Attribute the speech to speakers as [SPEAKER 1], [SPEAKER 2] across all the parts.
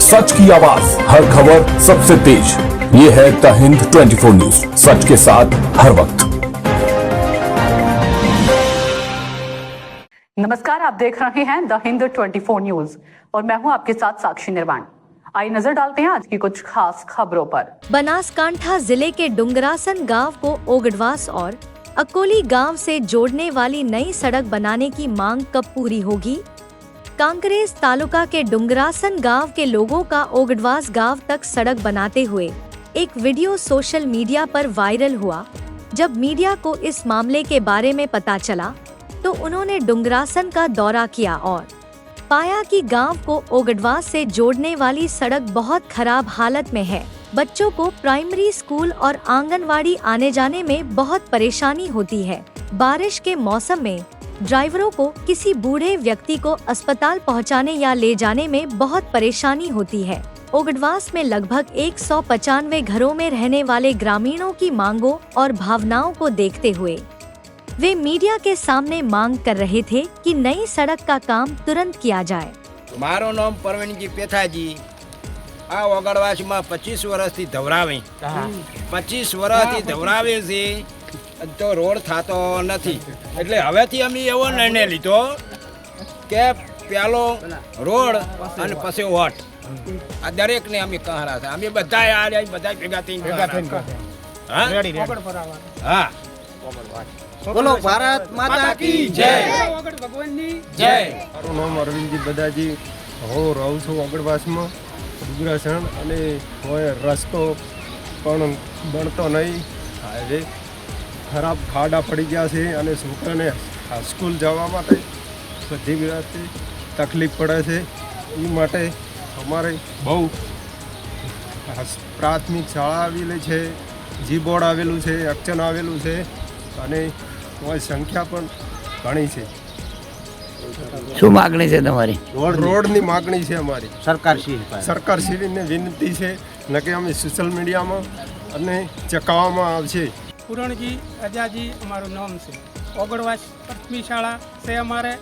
[SPEAKER 1] सच की आवाज, हर खबर सबसे तेज। ये है द हिंद 24 न्यूज, सच के साथ हर वक्त।
[SPEAKER 2] नमस्कार, आप देख रहे हैं द हिंद 24 न्यूज और मैं हूं आपके साथ साक्षी निर्वाण। आइए नजर डालते हैं आज की कुछ खास खबरों पर।
[SPEAKER 3] बनासकांठा जिले के डुंगरासन गांव को ओगडवास और अकोली गांव से जोड़ने वाली नई सड़क बनाने की मांग कब पूरी होगी? कांकरेज तालुका के डुंगरासन गांव के लोगों का ओगडवास गांव तक सड़क बनाते हुए एक वीडियो सोशल मीडिया पर वायरल हुआ। जब मीडिया को इस मामले के बारे में पता चला तो उन्होंने डुंगरासन का दौरा किया और पाया कि गांव को ओगडवास से जोड़ने वाली सड़क बहुत खराब हालत में है। बच्चों को प्राइमरी स्कूल और आंगनवाड़ी आने जाने में बहुत परेशानी होती है। बारिश के मौसम में ड्राइवरों को किसी बूढ़े व्यक्ति को अस्पताल पहुंचाने या ले जाने में बहुत परेशानी होती है। ओगडवास में लगभग 195 घरों में रहने वाले ग्रामीणों की मांगों और भावनाओं को देखते हुए वे मीडिया के सामने मांग कर रहे थे कि नई सड़क का काम तुरंत किया जाए।
[SPEAKER 4] मारो नाम परवीनजी पेथाजी। आ ओगडवास में 25 वर्षથી ધવરાવે 25 વર્ષથી ધવરાવે છે તો રોડ થતો નથી, એટલે હવેથી અમે એવો નિર્ણય લીધો કે પહેલો રોડ અને પછી વોટ, આ દરેકને અમે કહારા છે। અમે બધાય આ બધા ભેગા થઈને હા હા બોલો ભારત માતા की जय, ઓગડ ભગવાનની જય।
[SPEAKER 5] મારું નામ અરવિંદજી બદાજી, હું રહું છું ઓગડવાસમાં ડુંગરાસણ, અને હોય રસ્તો પણ બનતો નહીં। હાઈવે ખરાબ ખાડા પડી ગયા છે અને છોકરાને સ્કૂલ જવા માટે બધી રીતે તકલીફ પડે છે। એ માટે અમારે બહુ પ્રાથમિક શાળા આવેલી છે, જી બોર્ડ આવેલું છે, એક્શન આવેલું છે અને સંખ્યા પણ ઘણી છે।
[SPEAKER 6] શું માગણી છે તમારી?
[SPEAKER 5] રોડની માગણી છે અમારી।
[SPEAKER 4] સરકારશ્રીને
[SPEAKER 5] વિનંતી છે ન કે અમે સોશિયલ મીડિયામાં અને ચકાવવામાં આવશે।
[SPEAKER 7] પૂરણજી અજાજી અમારું નામ છે। ઓગડવાસ પ્રાથમિક શાળા છે અમારે।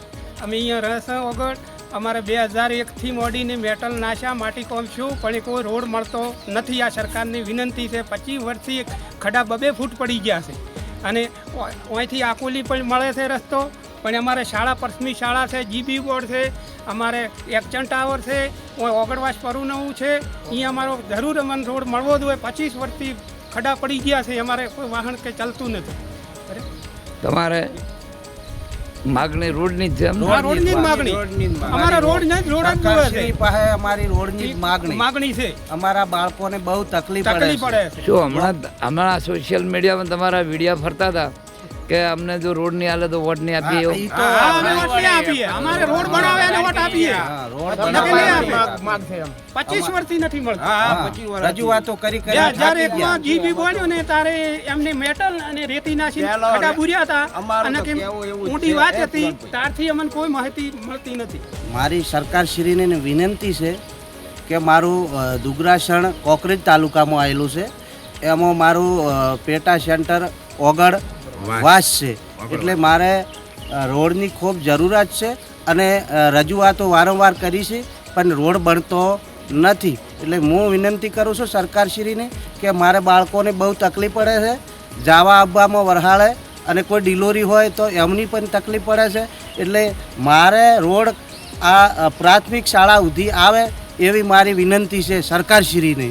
[SPEAKER 7] અમે અહીંયા રહેશે ઓગડ। અમારે 2001થી મોડીને મેટલ નાશા માટી કોમ છું, પણ કોઈ રોડ મળતો નથી। આ સરકારની વિનંતી છે। 25 વર્ષથી ખડા 2 ફૂટ પડી ગયા છે અને અહીંથી આકોલી પણ મળે છે રસ્તો, પણ અમારે શાળા પ્રાથમિક શાળા છે, જીબી બોર્ડ છે, અમારે એક્શન ટાવર છે, ઓગડવાસ પરુનવું છે। અહીંયા અમારો જરૂર અમને રોડ મળવો જોઈએ। 25 વર્ષથી ખડા પડી ગયા છે, અમારે કોઈ વાહન કે ચાલતું નથી।
[SPEAKER 6] તમારે માગણી રોડની જ છે?
[SPEAKER 7] રોડની જ માગણી, અમારા રોડ ને રોડ જ જોઈએ છે।
[SPEAKER 4] પાસે અમારી રોડની
[SPEAKER 7] માગણી છે।
[SPEAKER 4] અમારા બાળકોને બહુ તકલીફ
[SPEAKER 7] પડે છે।
[SPEAKER 6] શું હમણાં સોશિયલ મીડિયામાં તમારા વિડીયો ફરતા હતા કે અમને જો રોડ નહીં હાલે તો વોટ નહીં આપીએ?
[SPEAKER 7] અમારે રોડ બનાવે અને વોટ આપીએ। 25 વર્ષથી નથી મળતું।
[SPEAKER 4] રજૂઆતો કરી
[SPEAKER 7] 2001માં જીબી બોલ્યો ને તારે એમને મેટલ અને રેતી નાસી ખડા બુર્યા હતા અને કે ઊંડી વાત હતી, ત્યારથી અમને કોઈ માહિતી મળતી નથી।
[SPEAKER 8] મારી સરકારશ્રીને વિનંતી છે કે મારું ડુંગરાસણ કોકરેજ તાલુકામાં આવેલું છે, એમાં મારું પેટા સેન્ટર ઓગડ વાસ છે, એટલે મારે રોડની ખૂબ જરૂરત છે અને રજૂઆતો વારંવાર કરી છે, પણ રોડ બનતો નથી। એટલે હું વિનંતી કરું છું સરકારશ્રીને કે મારે બાળકોને બહુ તકલીફ પડે છે, જવા આવવામાં વરહાળે અને કોઈ ડિલિવરી હોય તો એમની પણ તકલીફ પડે છે। એટલે મારે રોડ આ પ્રાથમિક શાળા સુધી આવે એવી મારી વિનંતી છે સરકારશ્રીને।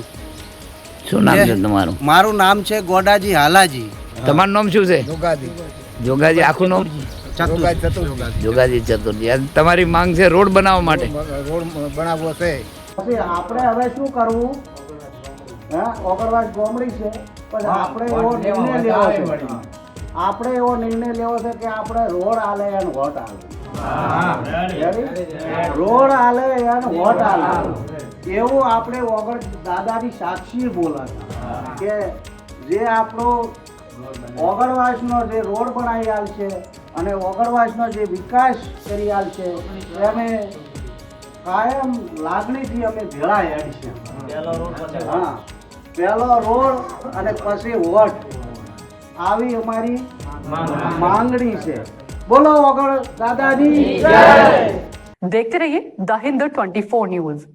[SPEAKER 6] શું નામ છે તમારું?
[SPEAKER 8] મારું નામ છે ગોડાજી હાલાજી।
[SPEAKER 6] તમારું નામ શું છે? જોગાજી। આખું નામ? જોગાજી ચતુર્જી। તમારી માંગ છે રોડ બનાવવા માટે?
[SPEAKER 8] રોડ બનાવવો છે। પછી આપણે હવે શું કરવું? ઓગડવાસ ગામડી છે, પણ આપણે એવો નિર્ણય લેવો છે, આપણે એવો નિર્ણય લેવો છે કે આપણે રોડ આલે અને વોટ આલે। રોડ આલે અને વોટ આલે એવું આપણે ઓગડ દાદાની સાક્ષી બોલાતા કે જે આપણો ઓગડવાસનો જે રોડ બનાવી આલ છે અને ઓગડવાસનો જે વિકાસ કરી આલ છે એને કાયમ લાગણીથી અમે ભેળા હેડ છે। હા, પહેલો રોડ અને પછી વોટ, આવી અમારી માંગણી છે। બોલો ઓગડ દાદાની જય।
[SPEAKER 2] देखते रहिए द हिंद 24 न्यूज।